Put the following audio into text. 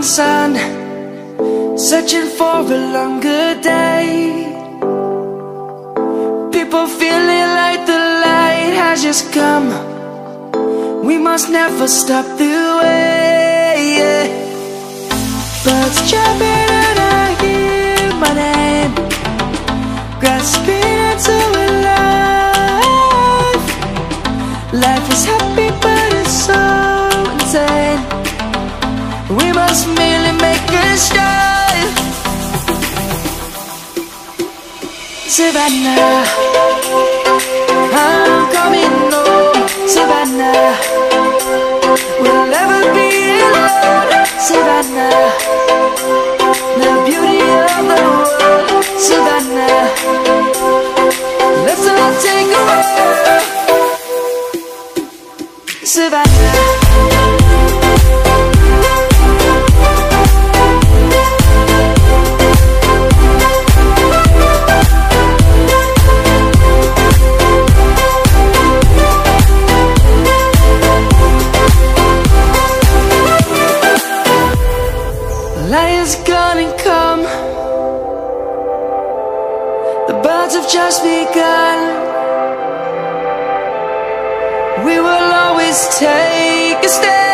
sun, searching for a longer day. People feeling like the light has just come. We must never stop the way. Birds jumping and I hear my name, grasping into a life. Life is happy but it's so insane. We must merely make a start. Savannah, I'm coming home. Savannah, we'll never be alone. Savannah, the beauty of the world. Savannah, let's all take a walk. Savannah. Light is gonna come. The birds have just begun. We will always take a stand.